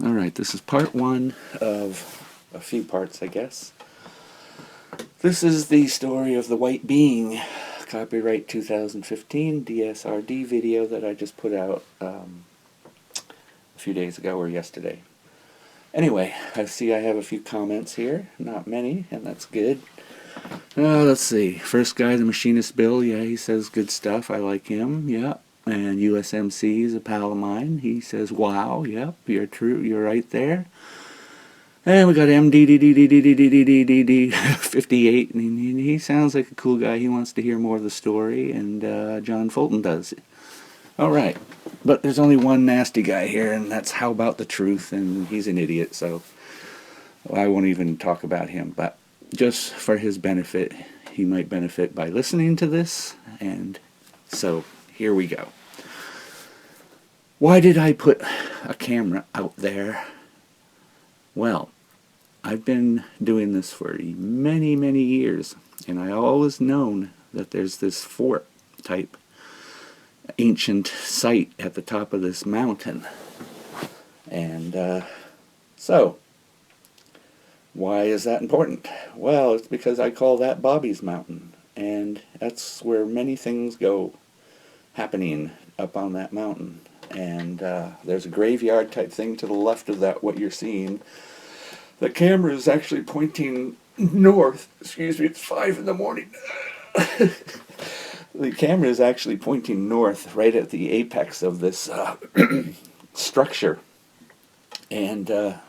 Alright, this is part one of a few parts, I guess. This is the story of the White Being, copyright 2015 DSRD video that I just put out a few days ago or yesterday. Anyway, I see I have a few comments here, not many, and that's good. Let's see. First guy, the Machinist Bill, yeah, he says good stuff. I like him, yeah. And USMC is a pal of mine. He says, wow, yep, you're true, you're right there. And we got MDDDDDDDDD58, and he sounds like a cool guy. He wants to hear more of the story, and John Fulton does. All right, but there's only one nasty guy here, and that's How About the Truth, and he's an idiot, so I won't even talk about him. But just for his benefit, he might benefit by listening to this, and so here we go. Why did I put a camera out there? Well, I've been doing this for many, many years, and I always known that there's this fort type ancient site at the top of this mountain. And so, why is that important? Well, it's because I call that Bobby's Mountain, and that's where many things go happening up on that mountain. And there's a graveyard type thing to the left of that, what you're seeing. The camera is actually pointing north. Excuse me, it's 5 in the morning. The camera is actually pointing north, right at the apex of this structure. And the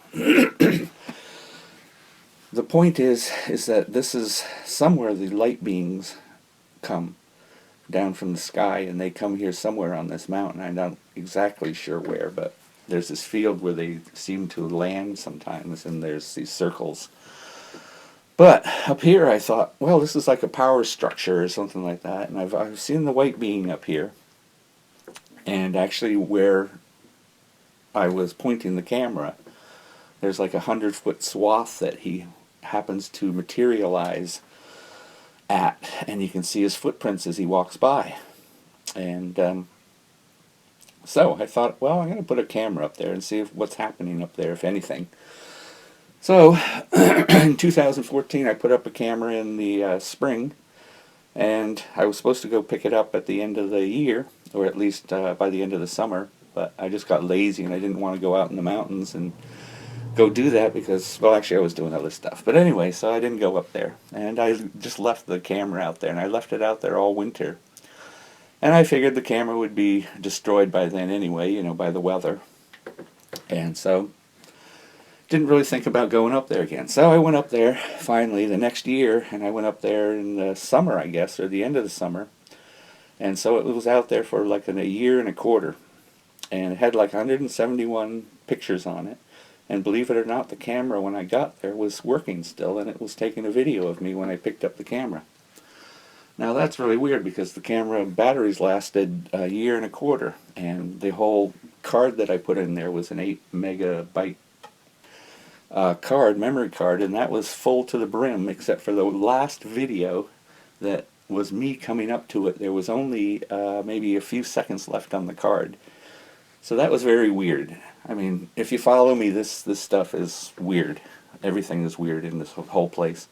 point is that this is somewhere the light beings come down from the sky, and they come here somewhere on this mountain. I'm not exactly sure where, but there's this field where they seem to land sometimes, and there's these circles. But up here I thought, well, this is like a power structure or something like that, and I've seen the White Being up here, and actually where I was pointing the camera, there's like 100-foot swath that he happens to materialize at, and you can see his footprints as he walks by. And so I thought, well, I'm going to put a camera up there and see what's happening up there, if anything. So in 2014, I put up a camera in the spring, and I was supposed to go pick it up at the end of the year, or at least by the end of the summer, but I just got lazy and I didn't want to go out in the mountains and go do that because, well, actually I was doing other stuff. But anyway, so I didn't go up there, and I just left the camera out there, and I left it out there all winter. And I figured the camera would be destroyed by then anyway, you know, by the weather. And so, didn't really think about going up there again. So I went up there, finally, the next year, and I went up there in the summer, I guess, or the end of the summer. And so it was out there for like a year and a quarter. And it had like 171 pictures on it. And believe it or not, the camera, when I got there, was working still, and it was taking a video of me when I picked up the camera. Now that's really weird because the camera batteries lasted a year and a quarter, and the whole card that I put in there was an 8 megabyte memory card, and that was full to the brim except for the last video that was me coming up to it. There was only maybe a few seconds left on the card. So that was very weird. I mean, if you follow me, this stuff is weird. Everything is weird in this whole place.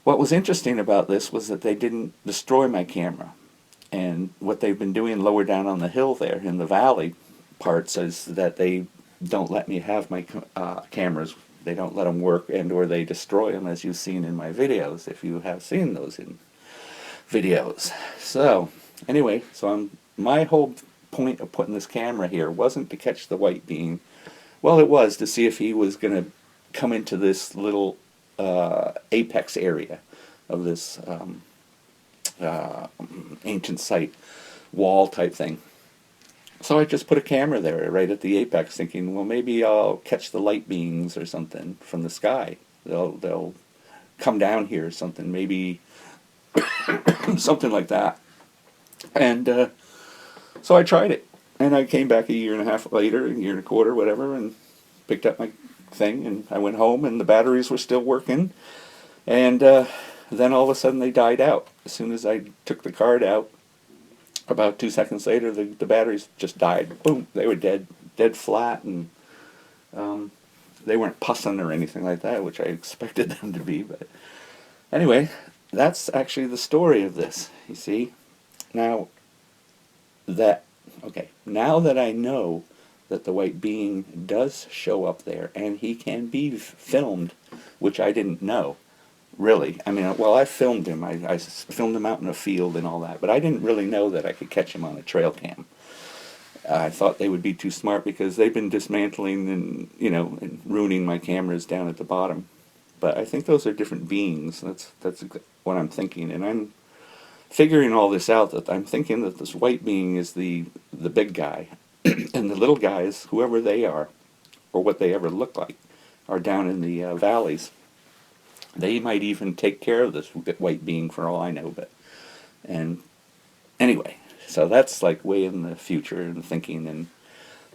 What was interesting about this was that they didn't destroy my camera. And what they've been doing lower down on the hill there in the valley parts is that they don't let me have my cameras. They don't let them work, and or they destroy them, as you've seen in my videos, if you have seen those in videos. So, anyway, my whole point of putting this camera here wasn't to catch the White Being. Well, it was to see if he was going to come into this little apex area of this ancient site wall type thing. So I just put a camera there right at the apex, thinking, well, maybe I'll catch the light beings or something from the sky. They'll come down here or something, maybe something like that. And so I tried it, and I came back a year and a half later, a year and a quarter, whatever, and picked up my thing, and I went home, and the batteries were still working, and then all of a sudden they died out. As soon as I took the card out, about 2 seconds later, the batteries just died. Boom, they were dead flat, and They weren't pussing or anything like that, which I expected them to be. But anyway, that's actually the story of this. You see, now that now that I know that the white being does show up there and he can be filmed, which I didn't know. Really, I mean, well, I filmed him. I filmed him out in a field and all that, but I didn't really know that I could catch him on a trail cam. I thought they would be too smart because they've been dismantling and and ruining my cameras down at the bottom. But I think those are different beings. That's what I'm thinking, and I'm figuring all this out. That I'm thinking that this white being is the big guy, and the little guys, whoever they are, or what they ever look like, are down in the valleys. They might even take care of this white being for all I know. But and anyway, so that's like way in the future and thinking and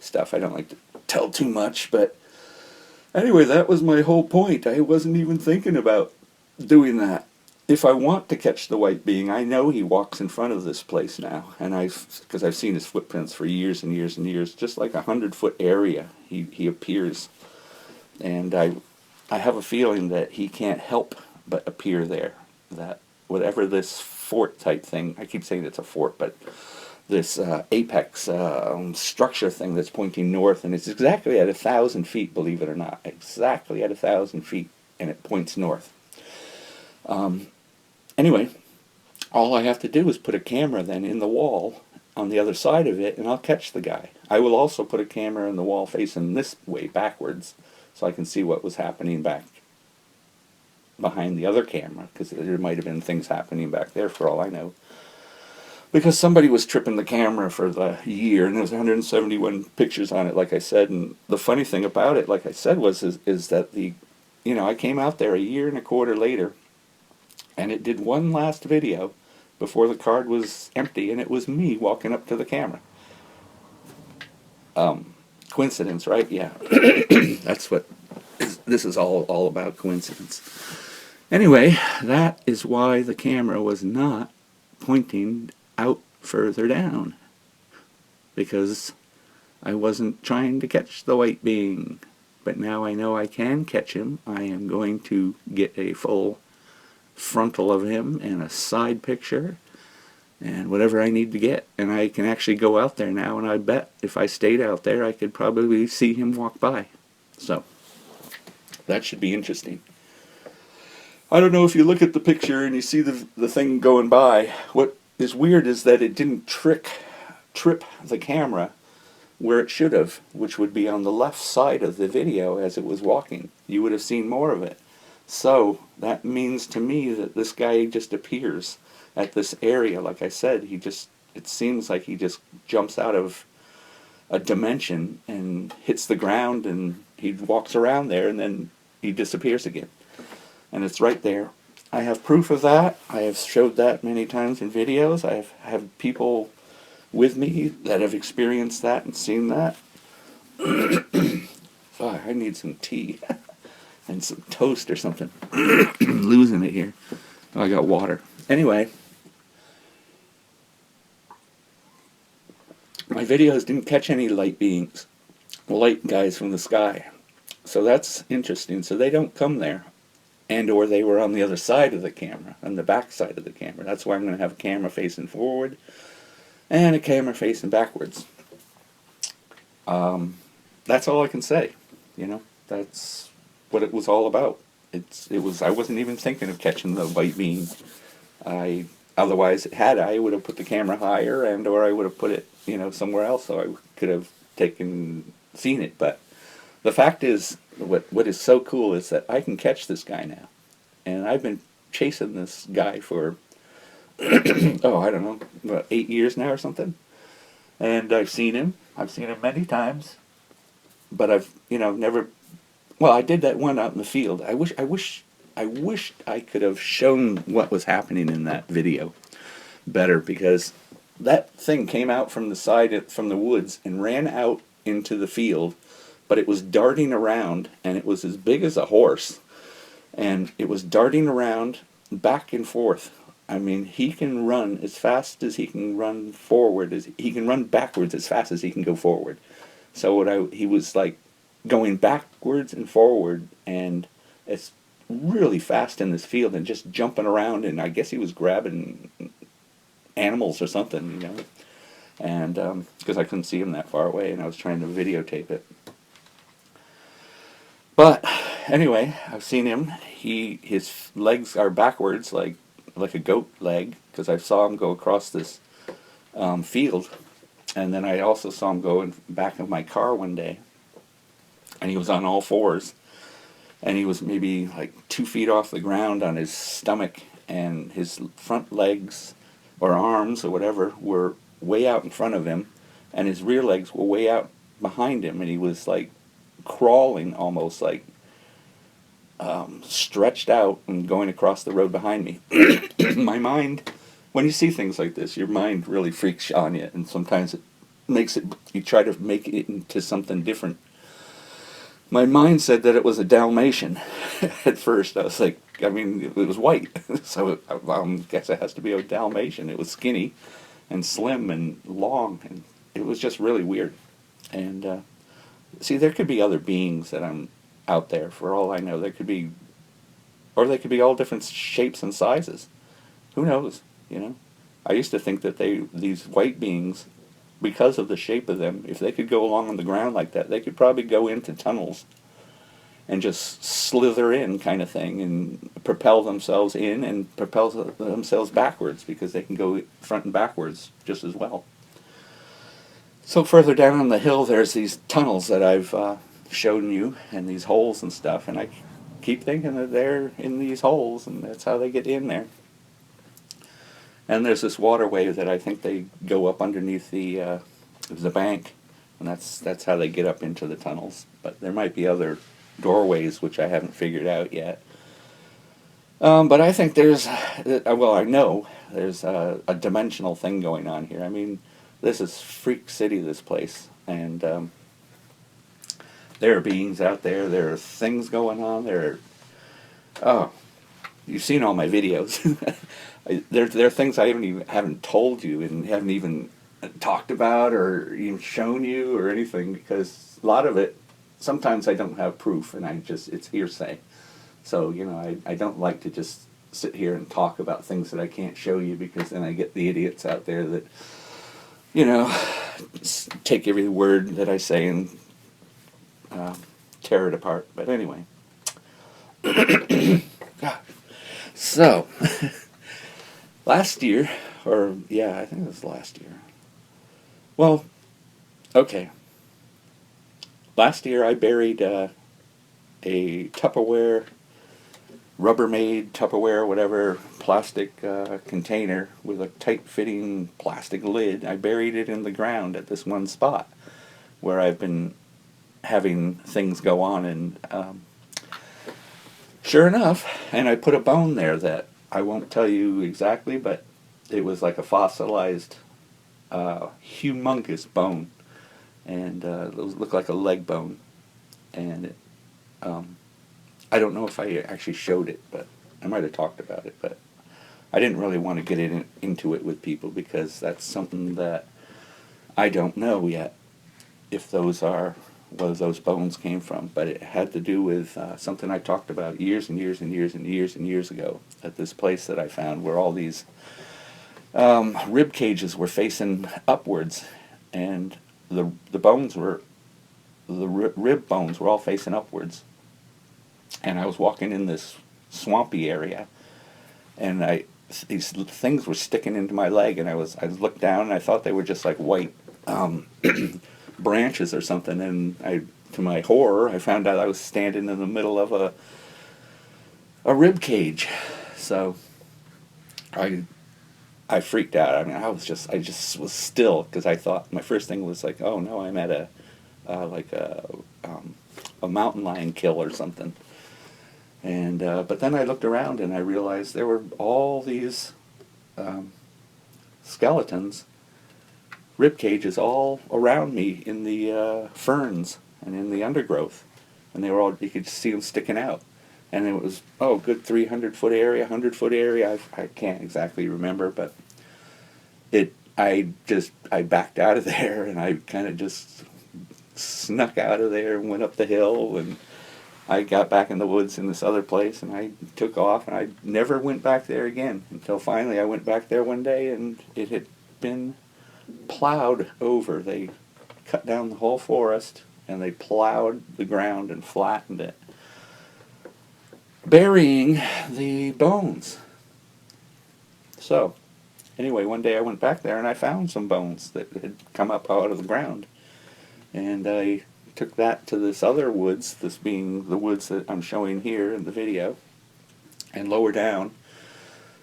stuff. I don't like to tell too much, but anyway, that was my whole point. I wasn't even thinking about doing that. If I want to catch the white being, I know he walks in front of this place now, and because I've seen his footprints for years and years and years, just like 100-foot area, he appears, and I have a feeling that he can't help but appear there. That whatever this fort type thing, I keep saying it's a fort, but this apex structure thing that's pointing north, and it's exactly at 1,000 feet, believe it or not, exactly at 1,000 feet, and it points north. Anyway, all I have to do is put a camera then in the wall on the other side of it, and I'll catch the guy. I will also put a camera in the wall facing this way, backwards, so I can see what was happening back behind the other camera, because there might have been things happening back there for all I know. Because somebody was tripping the camera for the year, and there was 171 pictures on it, like I said. And the funny thing about it, like I said, is that I came out there a year and a quarter later, and it did one last video before the card was empty, and it was me walking up to the camera. Coincidence, right? Yeah. That's what this is all about, coincidence. Anyway, that is why the camera was not pointing out further down, because I wasn't trying to catch the white being. But now I know I can catch him. I am going to get a full frontal of him and a side picture and whatever I need to get, and I can actually go out there now, and I bet if I stayed out there I could probably see him walk by. So that should be interesting. I don't know if you look at the picture and you see the thing going by. What is weird is that it didn't trip the camera where it should have, which would be on the left side of the video as it was walking. You would have seen more of it. So that means to me that this guy just appears at this area. Like I said, it seems like he just jumps out of a dimension and hits the ground, and he walks around there, and then he disappears again. And it's right there. I have proof of that. I have showed that many times in videos. I have people with me that have experienced that and seen that. Oh, I need some tea and some toast or something. I'm losing it here. Oh, I got water. Anyway, my videos didn't catch any light beings, light guys from the sky. So that's interesting. So they don't come there. And or they were on the other side of the camera, on the back side of the camera. That's why I'm going to have a camera facing forward and a camera facing backwards. That's all I can say. That's what it was all about. I wasn't even thinking of catching the white beam. Otherwise, I would have put the camera higher, and or I would have put it, somewhere else, so I could have seen it. But the fact is, what is so cool is that I can catch this guy now, and I've been chasing this guy for I don't know, about 8 years now or something. And I've seen him many times, but I've never. Well, I did that one out in the field. I wish I could have shown what was happening in that video better, because that thing came out from the side from the woods and ran out into the field, but it was darting around, and it was as big as a horse, and it was darting around back and forth. I mean, he can run as fast as he can run forward, he can run backwards as fast as he can go forward. So he was like going backwards and forward, and it's really fast in this field and just jumping around, and I guess he was grabbing animals or something, you know. And because I couldn't see him that far away, and I was trying to videotape it. But anyway, I've seen him. His legs are backwards, like a goat leg, because I saw him go across this field, and then I also saw him go in back of my car one day, and he was on all fours, and he was maybe like 2 feet off the ground on his stomach, and his front legs or arms or whatever were way out in front of him, and his rear legs were way out behind him, and he was like crawling almost, like stretched out and going across the road behind me. My mind, when you see things like this, your mind really freaks on you, and sometimes it makes it, you try to make it into something different. My mind said that it was a Dalmatian at first. I was like, I mean, it was white, so I guess it has to be a Dalmatian. It was skinny and slim and long, and it was just really weird. And see, there could be other beings that I'm out there, for all I know. There could be, or they could be all different shapes and sizes. Who knows, you know? I used to think that these white beings, because of the shape of them, if they could go along on the ground like that, they could probably go into tunnels and just slither in, kind of thing, and propel themselves in and propel themselves backwards, because they can go front and backwards just as well. So further down on the hill, there's these tunnels that I've shown you, and these holes and stuff, and I keep thinking that they're in these holes, and that's how they get in there. And there's this waterway that I think they go up underneath the bank, and that's how they get up into the tunnels. But there might be other doorways which I haven't figured out yet. But I think I know there's a dimensional thing going on here. I mean, this is Freak City, this place, and there are beings out there. There are things going on. You've seen all my videos. There are things I haven't told you and haven't even talked about or even shown you or anything, because a lot of it, sometimes I don't have proof, and it's hearsay. So, you know, I don't like to just sit here and talk about things that I can't show you, because then I get the idiots out there that, you know, take every word that I say and tear it apart. But anyway. So, last year, I think it was last year. Well, okay. Last year I buried a Tupperware, Rubbermaid Tupperware, whatever, plastic container with a tight-fitting plastic lid. I buried it in the ground at this one spot where I've been having things go on, and sure enough, and I put a bone there that I won't tell you exactly, but it was like a fossilized, humongous bone, and it looked like a leg bone, and I don't know if I actually showed it, but I might have talked about it, but I didn't really want to get into it with people, because that's something that I don't know yet, if those are where those bones came from. But it had to do with something I talked about years and years and years and years and years ago at this place that I found, where all these rib cages were facing upwards, and the bones were, the rib bones were all facing upwards. And I was walking in this swampy area, and these things were sticking into my leg, and I looked down, and I thought they were just like white branches or something, and to my horror, I found out I was standing in the middle of a rib cage. So I freaked out. I mean, I just was still, because I thought, my first thing was like, oh no, I'm at a mountain lion kill or something. And but then I looked around, and I realized there were all these skeletons, rib cages, all around me in the ferns and in the undergrowth, and they were all, you could see them sticking out, and it was good 300-foot area, 100-foot area. I can't exactly remember, but I backed out of there, and I kind of just snuck out of there and went up the hill, and I got back in the woods in this other place, and I took off, and I never went back there again until finally I went back there one day, and it had been plowed over. They cut down the whole forest, and they plowed the ground and flattened it, burying the bones. So, anyway, one day I went back there and I found some bones that had come up out of the ground. And I took that to this other woods, this being the woods that I'm showing here in the video, and lower down,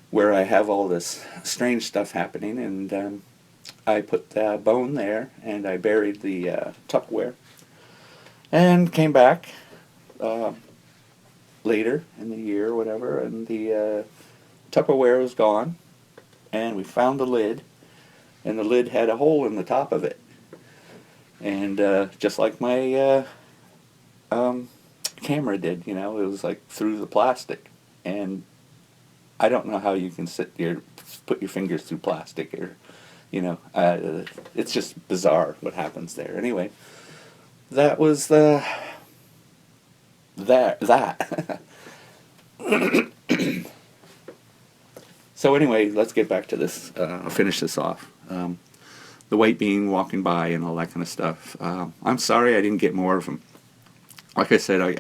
where I have all this strange stuff happening. And I put the bone there, and I buried the Tupperware, and came back later in the year or whatever, and the Tupperware was gone, and we found the lid, and the lid had a hole in the top of it. And just like my camera did, you know, it was like through the plastic. And I don't know how you can sit there, put your fingers through plastic, or, you know, it's just bizarre what happens there. Anyway, that was that. So anyway, let's get back to this. I'll finish this off. The white being walking by and all that kind of stuff. I'm sorry I didn't get more of them. Like I said,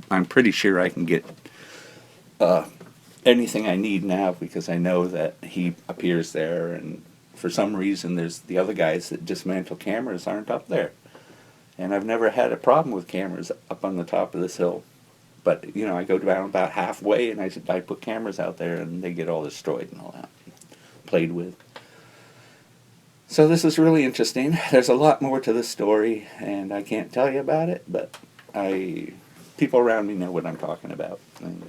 I'm pretty sure I can get anything I need now, because I know that he appears there, and for some reason there's the other guys that dismantle cameras aren't up there. And I've never had a problem with cameras up on the top of this hill. But, you know, I go down about halfway and I put cameras out there and they get all destroyed and all that, played with. So this is really interesting. There's a lot more to this story, and I can't tell you about it, but people around me know what I'm talking about. And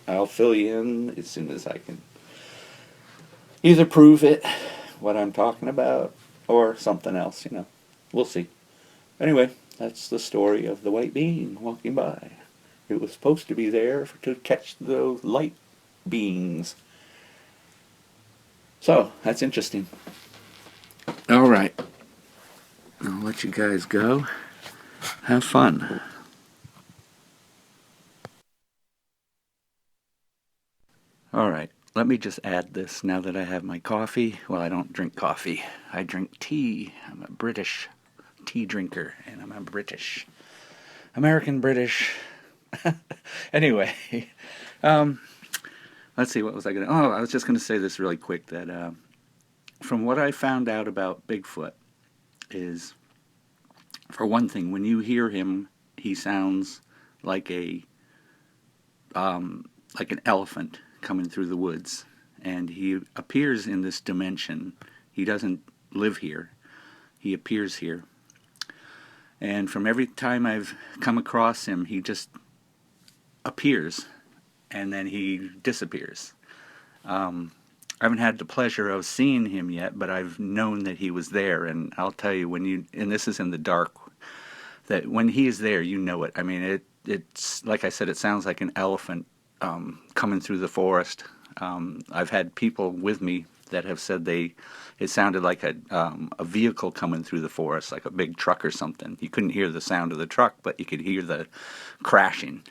I'll fill you in as soon as I can either prove it, what I'm talking about, or something else, you know. We'll see. Anyway, that's the story of the white being walking by. It was supposed to be there to catch the light beings. So, that's interesting. All right. I'll let you guys go. Have fun. All right. Let me just add this now that I have my coffee. Well, I don't drink coffee. I drink tea. I'm a British tea drinker, and I'm a American British. Anyway, let's see, what was I going to... Oh, I was just going to say this really quick, that from what I found out about Bigfoot is, for one thing, when you hear him, he sounds like an elephant coming through the woods, and he appears in this dimension. He doesn't live here. He appears here. And from every time I've come across him, he just appears, and then he disappears. I haven't had the pleasure of seeing him yet, but I've known that he was there, and I'll tell you, and this is in the dark, that when he is there, you know it. I mean, it's like I said, it sounds like an elephant coming through the forest. I've had people with me that have said it sounded like a vehicle coming through the forest, like a big truck or something. You couldn't hear the sound of the truck, but you could hear the crashing.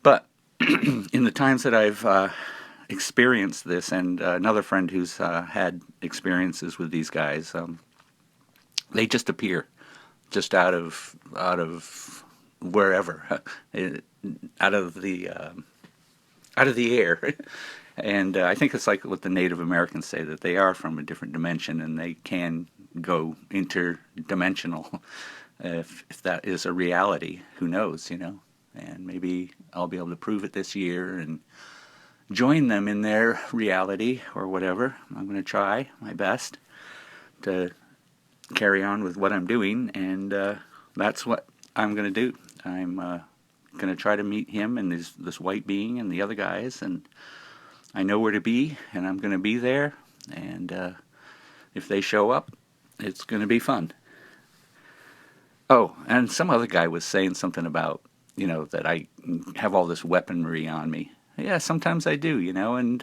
But in the times that I've experienced this, and another friend who's had experiences with these guys, they just appear, just out of wherever, out of the air. And I think it's like what the Native Americans say, that they are from a different dimension and they can go interdimensional. If that is a reality, who knows, you know? And maybe I'll be able to prove it this year and join them in their reality or whatever. I'm going to try my best to carry on with what I'm doing, and that's what I'm going to do. I'm going to try to meet him and this white being and the other guys, and I know where to be, and I'm going to be there, and if they show up, it's going to be fun. Oh, and some other guy was saying something about, you know, that I have all this weaponry on me. Yeah, sometimes I do, you know, and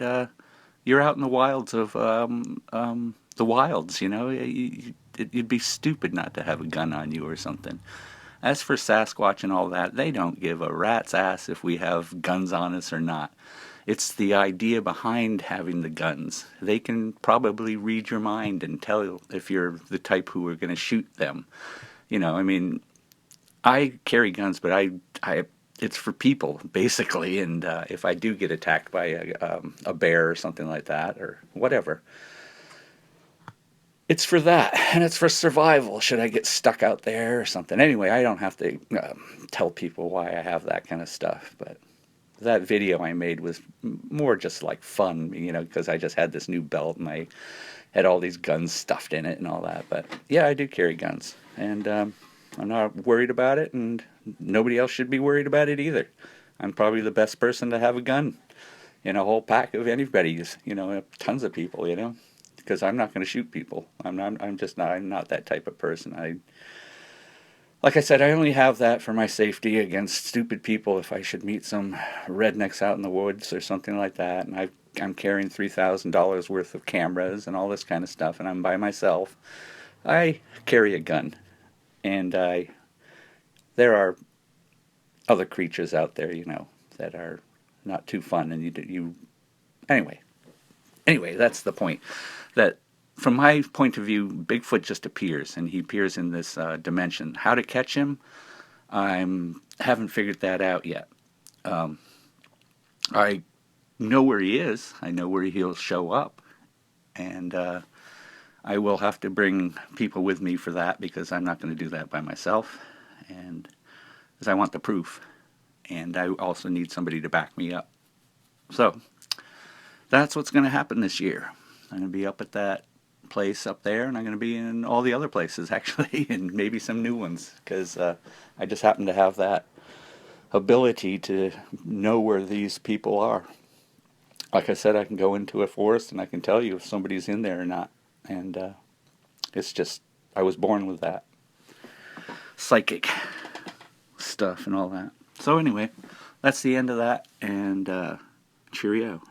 you're out in the wilds of the wilds, you know. you'd be stupid not to have a gun on you or something. As for Sasquatch and all that, they don't give a rat's ass if we have guns on us or not. It's the idea behind having the guns. They can probably read your mind and tell if you're the type who are going to shoot them. I mean, I carry guns, but it's for people basically. And if I do get attacked by a bear or something like that, or whatever, it's for that, and it's for survival. Should I get stuck out there or something? Anyway, I don't have to tell people why I have that kind of stuff, but that video I made was more just like fun, because I just had this new belt and I had all these guns stuffed in it and all that. But yeah, I do carry guns, and I'm not worried about it, and nobody else should be worried about it either. I'm probably the best person to have a gun in a whole pack of anybody's, tons of people, because I'm not going to shoot people. I'm not that type of person. Like I said, I only have that for my safety against stupid people if I should meet some rednecks out in the woods or something like that. And I'm carrying $3,000 worth of cameras and all this kind of stuff, and I'm by myself. I carry a gun, and there are other creatures out there, that are not too fun, and anyway, that's the point. That from my point of view, Bigfoot just appears, and he appears in this dimension. How to catch him, I haven't figured that out yet. I know where he is. I know where he'll show up, and I will have to bring people with me for that, because I'm not going to do that by myself, and because I want the proof, and I also need somebody to back me up. So that's what's going to happen this year. I'm going to be up at that place up there, and I'm going to be in all the other places actually, and maybe some new ones, because I just happen to have that ability to know where these people are. Like I said, I can go into a forest and I can tell you if somebody's in there or not, and it's just, I was born with that psychic stuff and all that. So anyway, that's the end of that, and cheerio.